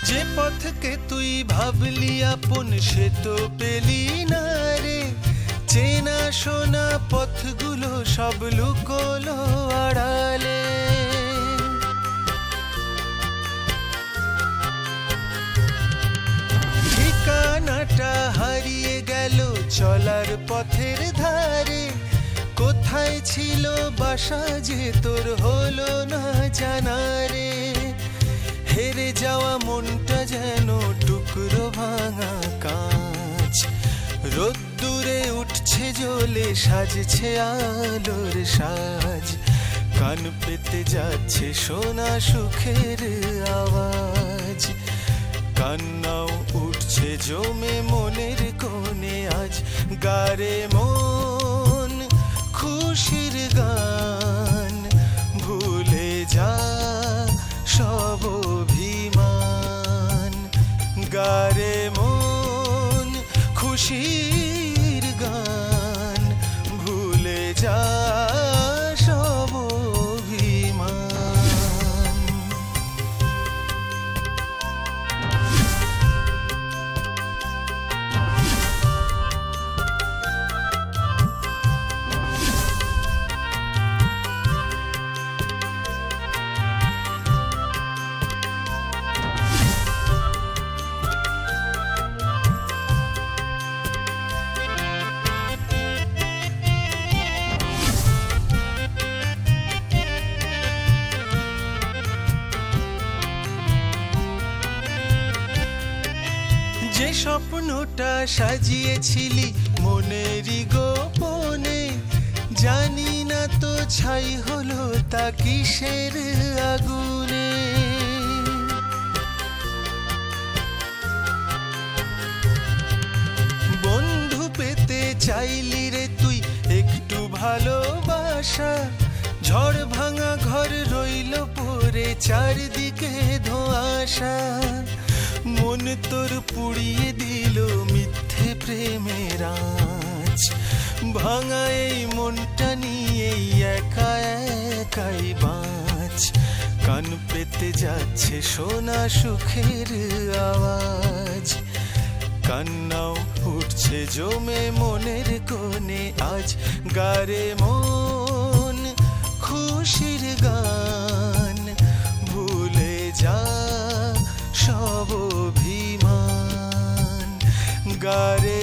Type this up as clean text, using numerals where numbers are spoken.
যে পথকে তুই ভাবলি আপন সে তো পেলি না রে, চেনা শোনা পথগুলো সব লুকোলো আড়ালে। ঠিকানাটা হারিয়ে গেল চলার পথের ধারে, কোথায় ছিল বাসা যে তোর হলো না জানা রে। হেরে যাওয়া মনটা যেন টুকরো ভাঙা কাঁচ, রোদ্দুরে উঠছে জ্বলে সাজছে আলোর সাজ, কান পেতে যাচ্ছে সোনা সুখের আওয়াজ। কান্নাও উঠছে জমে মনের কোণে আজ, গারে মন খুশির গান, ভুলে যা সব অভিমান। গারে মন খুশির গান, ভুলে যা সব অভিমান। যে স্বপ্নটা সাজিয়েছিলি মনেরই গোপনে, জানি না তো ছাই হলো তা কিসের আগুনে। বন্ধু পেতে চাইলি রে তুই একটু ভালোবাসা, ঝড় ভাঙা ঘর রইল পড়ে চারদিকে ধোঁয়াশা। মন তোর পুড়িয়ে দিল মিথ্যে প্রেমের আঁচ, ভাঙা এই মনটা নিয়ে একা একাই বাঁচ। কান পেতে যাচ্ছে সোনা সুখের আওয়াজ, কান্নাও উঠছে জমে মনের কোণে আজ। গারে মন খুশির গান, ভুলে যা সব অভিমান। গারে